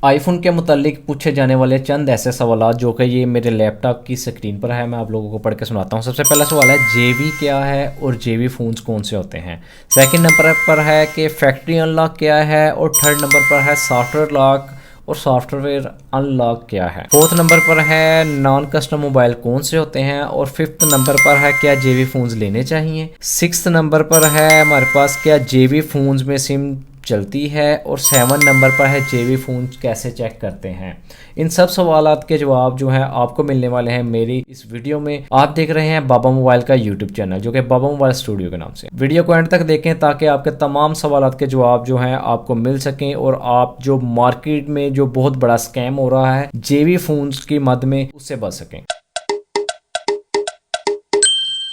IPhone के मुतालिक पूछे जाने वाले चंद ऐसे सवाल जो कि ये मेरे लैपटॉप की स्क्रीन पर है, मैं आप लोगों को पढ़ के सुनाता हूँ। सबसे पहला सवाल है जेवी क्या है और जेवी फ़ोन्स कौन से होते हैं। सेकंड नंबर पर है कि फैक्ट्री अनलॉक क्या है और थर्ड नंबर पर है सॉफ्टवेयर लॉक और सॉफ्टवेयर अनलॉक क्या है। फोर्थ नंबर पर है नॉन कस्टम मोबाइल कौन से होते हैं और फिफ्थ नंबर पर है क्या जेवी फ़ोन्स लेने चाहिए। सिक्स नंबर पर है हमारे पास क्या जेवी फ़ोन्स में सिम चलती है और सेवन नंबर पर है जेवी फ़ोन कैसे चेक करते हैं। इन सब सवालात के जवाब जो हैं आपको मिलने वाले हैं मेरी इस वीडियो में। आप देख रहे हैं बाबा मोबाइल का यूट्यूब चैनल जो कि बाबा मोबाइल स्टूडियो के नाम से। वीडियो को एंड तक देखें ताकि आपके तमाम सवालात के जवाब जो हैं आपको मिल सकें और आप जो मार्केट में जो बहुत बड़ा स्कैम हो रहा है जेवी फ़ोन्स की मद में उससे बच सकें।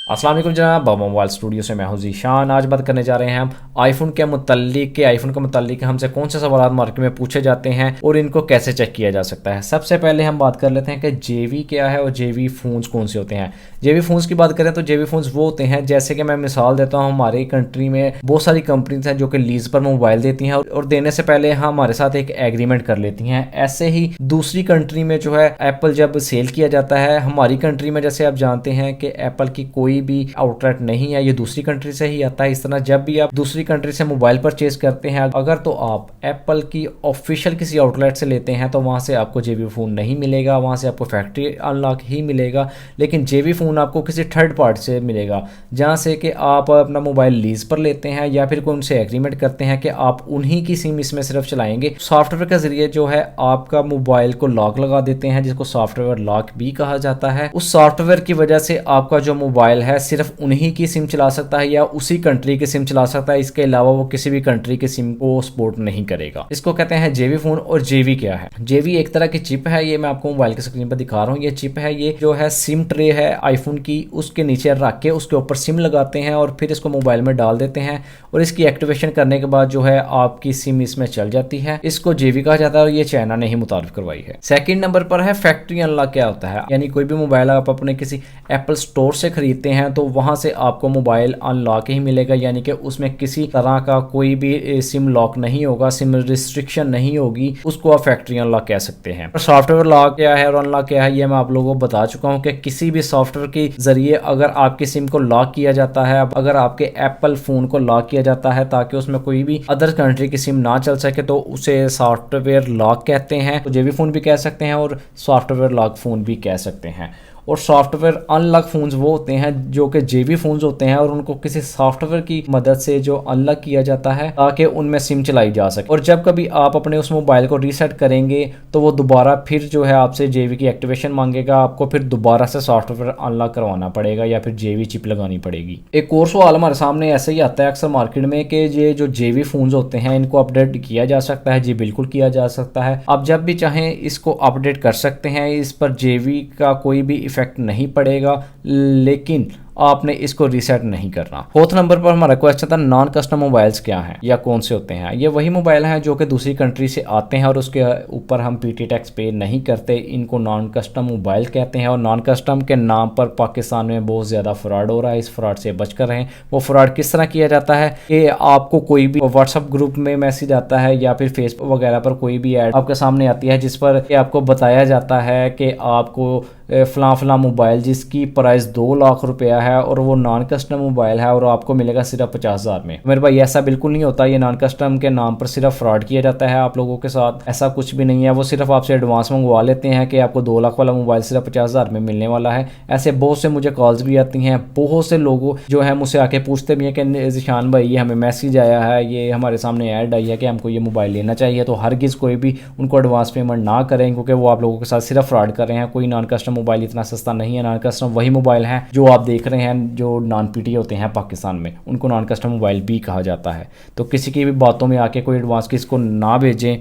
अस्सलाम वालेकुम जनाब, बाबा मोबाइल स्टूडियो से मैं हूं ज़ीशान। आज बात करने जा रहे हैं हम आईफोन के मुतल्लिक हमसे कौन से सवाल मार्केट में पूछे जाते हैं और इनको कैसे चेक किया जा सकता है। सबसे पहले हम बात कर लेते हैं कि जेवी क्या है और जेवी फ़ोन्स कौन से होते हैं। जेवी फ़ोन्स की बात करें तो जेवी फ़ोन्स वो होते हैं, जैसे कि मैं मिसाल देता हूँ, हमारी कंट्री में बहुत सारी कंपनीज हैं जो कि लीज पर मोबाइल देती हैं और देने से पहले हमारे साथ एक एग्रीमेंट कर लेती हैं। ऐसे ही दूसरी कंट्री में जो है एप्पल जब सेल किया जाता है, हमारी कंट्री में जैसे आप जानते हैं कि एप्पल की कोई भी आउटलेट नहीं है, ये दूसरी कंट्री से ही आता है। इस तरह जब भी आप दूसरी कंट्री से मोबाइल परचेज करते हैं, अगर तो आप एप्पल की ऑफिशियल किसी आउटलेट से लेते हैं तो वहां से आपको जेबी फोन नहीं मिलेगा, वहां से आपको फैक्ट्री अनलॉक ही मिलेगा। लेकिन जेबी फोन आपको किसी थर्ड पार्टी से मिलेगा, जहां से कि आप अपना मोबाइल लीज पर लेते हैं या फिर कोई उनसे एग्रीमेंट करते हैं कि आप उन्हीं की सिम इसमें सिर्फ चलाएंगे। सॉफ्टवेयर के जरिए जो है आपका मोबाइल को लॉक लगा देते हैं, जिसको सॉफ्टवेयर लॉक भी कहा जाता है। उस सॉफ्टवेयर की वजह से आपका जो मोबाइल है सिर्फ उन्हीं की सिम चला सकता है या उसी कंट्री की सिम चला सकता है, इसके अलावा वो किसी भी कंट्री की सिम को सपोर्ट नहीं करेगा। इसको कहते हैं जेवी फोन। और जेवी क्या है? जेवी एक तरह की चिप है, ये मैं आपको मोबाइल की स्क्रीन पर दिखा रहा हूँ। ये चिप है, ये जो है सिम ट्रे है आईफोन की, उसके नीचे रख के उसके ऊपर सिम लगाते हैं और फिर इसको मोबाइल में डाल देते हैं और इसकी एक्टिवेशन करने के बाद जो है आपकी सिम इसमें चल जाती है। इसको जेवी कहा जाता है और ये चाइना ने ही मुतारिफ करवाई है। सेकंड नंबर पर है फैक्ट्री अनलॉक। क्या होता है? यानी कोई भी मोबाइल आप अपने किसी एप्पल स्टोर से खरीदते हैं तो वहां से आपको मोबाइल अनलॉक ही मिलेगा, यानी कि उसमें किसी तरह का कोई भी सिम लॉक नहीं होगा, सिम रिस्ट्रिक्शन नहीं होगी, उसको आप फैक्ट्री अनलॉक कह सकते हैं। सॉफ्टवेयर लॉक क्या है और अनलॉक क्या है, ये मैं आप लोगों को बता चुका हूं कि किसी भी सॉफ्टवेयर के जरिए अगर आपकी सिम को लॉक किया जाता है, अगर आपके एप्पल फोन को लॉक किया जाता है ताकि उसमें कोई भी अदर कंट्री की सिम ना चल सके, तो उसे सॉफ्टवेयर लॉक कहते हैं। तो जेवी फोन भी कह सकते हैं और सॉफ्टवेयर लॉक फोन भी कह सकते हैं। और सॉफ्टवेयर अनलॉक फोन्स वो होते हैं जो कि जेवी फोन्स होते हैं और उनको किसी सॉफ्टवेयर की मदद से जो अनलॉक किया जाता है ताकि उनमें सिम चलाई जा सके। और जब कभी आप अपने उस मोबाइल को रीसेट करेंगे तो वो दोबारा फिर जो है आपसे जेवी की एक्टिवेशन मांगेगा, आपको फिर दोबारा से सॉफ्टवेयर अनलॉक करवाना पड़ेगा या फिर जेवी चिप लगानी पड़ेगी। एक और सवाल हमारे सामने ऐसे ही आता है अक्सर मार्केट में कि ये जो जेवी फोन्स होते हैं इनको अपडेट किया जा सकता है। जी बिल्कुल किया जा सकता है। आप जब भी चाहें इसको अपडेट कर सकते हैं, इस पर जेवी का कोई भी इफेक्ट नहीं पड़ेगा, लेकिन आपने इसको रीसेट नहीं करना। फोर्थ नंबर पर हमारा क्वेश्चन था नॉन कस्टम मोबाइल्स क्या हैं या कौन से होते हैं। ये वही मोबाइल हैं जो कि दूसरी कंट्री से आते हैं और उसके ऊपर हम पीटी टैक्स पे नहीं करते, इनको नॉन कस्टम मोबाइल कहते हैं। और नॉन कस्टम के नाम पर पाकिस्तान में बहुत ज़्यादा फ्रॉड हो रहा है, इस फ्रॉड से बचकर रहें। वो फ्रॉड किस तरह किया जाता है कि आपको कोई भी व्हाट्सअप ग्रुप में मैसेज आता है या फिर फेसबुक वगैरह पर कोई भी ऐड आपके सामने आती है जिस पर आपको बताया जाता है कि आपको फलां मोबाइल जिसकी प्राइस 2 लाख रुपया है और वो नॉन कस्टम मोबाइल है और आपको मिलेगा सिर्फ 50,000 में। मेरे भाई ऐसा बिल्कुल नहीं होता, ये नॉन कस्टम के नाम पर सिर्फ फ्रॉड किया जाता है आप लोगों के साथ। ऐसा कुछ भी नहीं है, वो सिर्फ आपसे एडवांस मंगवा लेते हैं कि आपको 2 लाख वाला मोबाइल सिर्फ 50,000 में मिलने वाला है। ऐसे बहुत से मुझे कॉल्स भी आती हैं, बहुत से लोग जो है मुझसे आके पूछते भी हैं कि ज़ीशान भाई ये हमें मैसेज आया है, ये हमारे सामने ऐड आई है कि हमको ये मोबाइल लेना चाहिए। तो हरगिज़ कोई भी उनको एडवांस पेमेंट ना करें क्योंकि वो आप लोगों के साथ सिर्फ फ्रॉड कर रहे हैं। कोई नॉन कस्टम मोबाइल इतना सस्ता नहीं है। नॉन कस्टम वही मोबाइल हैं जो आप देख रहे हैं जो नॉन पीटी होते हैं पाकिस्तान में, उनको नॉन कस्टम मोबाइल भी कहा जाता है। तो किसी की भी बातों में आके कोई एडवांस किसको ना भेजें,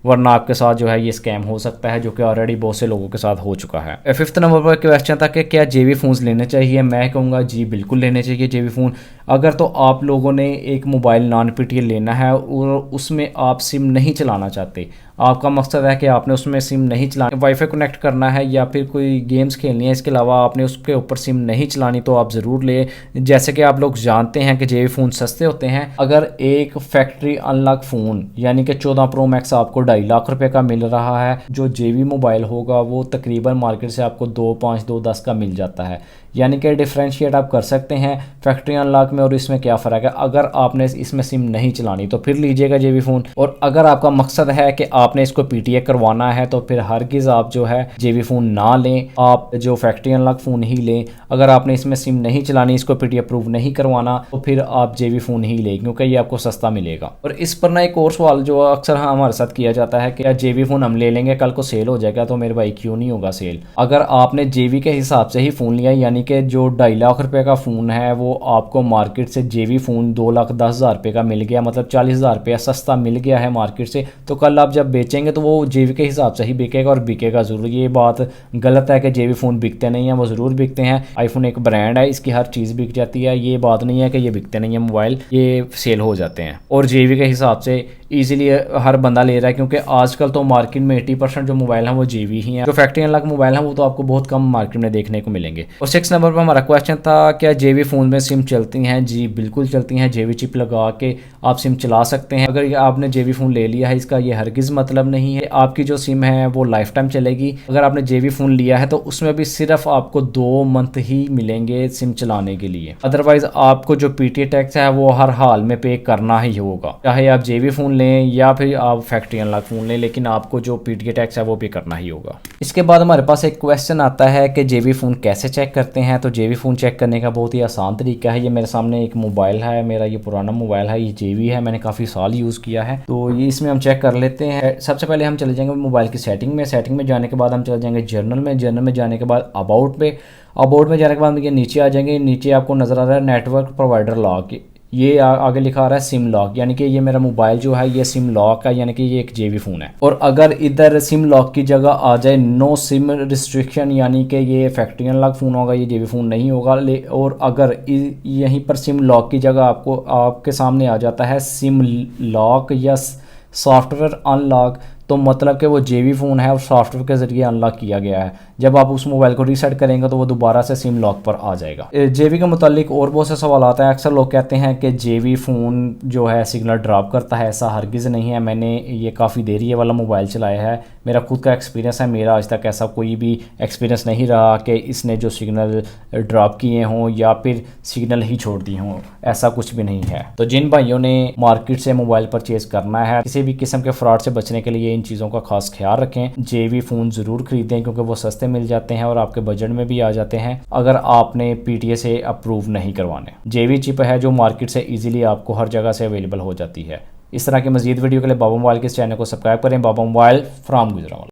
वरना आपके साथ जो है ये स्कैम हो सकता है, जो कि ऑलरेडी बहुत से लोगों के साथ हो चुका है। फिफ्थ नंबर पर क्वेश्चन था कि क्या जेवी फ़ोन्स लेने चाहिए। मैं कहूँगा जी बिल्कुल लेने चाहिए जेवी फ़ोन। अगर तो आप लोगों ने एक मोबाइल नॉन पीटी लेना है और उसमें आप सिम नहीं चलाना चाहते, आपका मकसद है कि आपने उसमें सिम नहीं चलानी, वाईफाई कनेक्ट करना है या फिर कोई गेम्स खेलनी है, इसके अलावा आपने उसके ऊपर सिम नहीं चलानी, तो आप ज़रूर ले। जैसे कि आप लोग जानते हैं कि जेवी फ़ोन सस्ते होते हैं। अगर एक फैक्ट्री अनलॉक फ़ोन यानी कि 14 प्रो मैक्स आपको 2.5 लाख रुपए का मिल रहा है, जो जेवी मोबाइल होगा वो तकरीबन मार्केट से आपको 2.5 2.10 का मिल जाता है। यानी कि डिफ्रेंशिएट आप कर सकते हैं फैक्ट्री अनलॉक में और इसमें क्या फ़र्क है। अगर आपने इसमें सिम नहीं चलानी तो फिर लीजिएगा जेवी फ़ोन, और अगर आपका मकसद है कि आपने इसको पीटीए करवाना है तो फिर हरगिज़ आप जो है जेवी फ़ोन ना लें, आप जो फैक्ट्री अनलॉक फ़ोन ही लें। अगर आपने इसमें सिम नहीं चलानी, इसको पीटीए अप्रूव नहीं करवाना, तो फिर आप जेवी फ़ोन ही लें क्योंकि ये आपको सस्ता मिलेगा। और इस पर ना एक और सवाल जो अक्सर हमारे साथ किया जाता है कि जेवी फ़ोन हम ले लेंगे कल को सेल हो जाएगा, तो मेरे भाई क्यों नहीं होगा सेल। अगर आपने जेवी के हिसाब से ही फ़ोन लिया, यानी कि जो 2.5 लाख रुपए का फ़ोन है वो आपको मार्केट से जेवी फ़ोन 2,10,000 रुपये का मिल गया, मतलब 40,000 रुपया सस्ता मिल गया है मार्केट से, तो कल आप जब बेचेंगे तो वो जेवी के हिसाब से ही बिकेगा और बिकेगा ज़रूर। ये बात गलत है कि जेवी फ़ोन बिकते नहीं हैं, वो ज़रूर बिकते हैं। आईफोन एक ब्रांड है, इसकी हर चीज़ बिक जाती है, ये बात नहीं है कि ये बिकते नहीं है मोबाइल, ये सेल हो जाते हैं और जेवी के हिसाब से ईजिली हर बंदा ले रहा है, क्योंकि आजकल तो मार्केट में 80% जो मोबाइल हैं वो जेवी ही हैं। जो फैक्ट्री अनलॉक मोबाइल हैं वो तो आपको बहुत कम मार्केट में देखने को मिलेंगे। और 6 नंबर पर हमारा क्वेश्चन था, क्या जेवी फ़ोन में सिम चलती हैं? जी बिल्कुल चलती हैं। जेवी चिप लगा के आप सिम चला सकते हैं। अगर आपने जेवी फ़ोन ले लिया है, इसका ये हरगिज़ मतलब नहीं है आपकी जो सिम है वो लाइफ टाइम चलेगी। अगर आपने जेवी फ़ोन लिया है तो उसमें भी सिर्फ आपको 2 मंथ ही मिलेंगे सिम चलाने के लिए, अदरवाइज आपको जो पीटीए टैक्स है वो हर हाल में पे करना ही होगा, चाहे आप जेवी फ़ोन लें या फिर आप फैक्ट्री अनलॉक फ़ोन लें, लेकिन आपको जो पीटीए टैक्स है वो पे करना ही होगा। इसके बाद हमारे पास एक क्वेश्चन आता है कि जेवी फ़ोन कैसे चेक करते हैं। तो जेवी फ़ोन चेक करने का बहुत ही आसान तरीका है। ये मेरे सामने एक मोबाइल है, मेरा ये पुराना मोबाइल है, ये जेवी है, मैंने काफ़ी साल यूज़ किया है, तो ये इसमें हम चेक कर लेते हैं। सबसे पहले हम चले जाएंगे मोबाइल की सेटिंग में, सेटिंग में जाने के बाद हम चले जाएंगे जर्नल में, जर्नल में जाने के बाद अबाउट पे, अबाउट में जाने के बाद ये नीचे आ जाएंगे। नीचे आपको नज़र आ रहा है नेटवर्क प्रोवाइडर लॉक, ये आगे लिखा आ रहा है सिम लॉक, यानी कि ये मेरा मोबाइल जो है ये सिम लॉक है, यानी कि ये एक जेवी फ़ोन है। और अगर इधर सिम लॉक की जगह आ जाए नो सिम रिस्ट्रिक्शन, यानी कि ये फैक्ट्री अनलॉक फ़ोन होगा, ये जेवी फ़ोन नहीं होगा। और अगर यहीं पर सिम लॉक की जगह आपको आपके सामने आ जाता है सिम लॉक या सॉफ्टवेयर अनलॉक, तो मतलब कि वो जेवी फ़ोन है और सॉफ्टवेयर के ज़रिए अनलॉक किया गया है। जब आप उस मोबाइल को रीसेट करेंगे तो वो दोबारा से सिम लॉक पर आ जाएगा। जेवी के मुतालिक और बहुत से सवाल आता है। अक्सर लोग कहते हैं कि जेवी फ़ोन जो है सिग्नल ड्रॉप करता है, ऐसा हरगिज़ नहीं है। मैंने ये काफ़ी देर ये वाला मोबाइल चलाया है, मेरा खुद का एक्सपीरियंस है, मेरा आज तक ऐसा कोई भी एक्सपीरियंस नहीं रहा कि इसने जो सिग्नल ड्रॉप किए हों या फिर सिग्नल ही छोड़ दिए हों, ऐसा कुछ भी नहीं है। तो जिन भाइयों ने मार्केट से मोबाइल परचेज़ करना है, किसी भी किस्म के फ्रॉड से बचने के लिए इन चीज़ों का खास ख्याल रखें। जेवी फ़ोन ज़रूर खरीदें क्योंकि वो सस्ते मिल जाते हैं और आपके बजट में भी आ जाते हैं, अगर आपने पीटीए से अप्रूव नहीं करवाने। जेवी चिप है जो मार्केट से इजीली आपको हर जगह से अवेलेबल हो जाती है। इस तरह की मज़ीद वीडियो के लिए बाबा मोबाइल के इस चैनल को सब्सक्राइब करें। बाबा मोबाइल फ्राम गुजरावाला।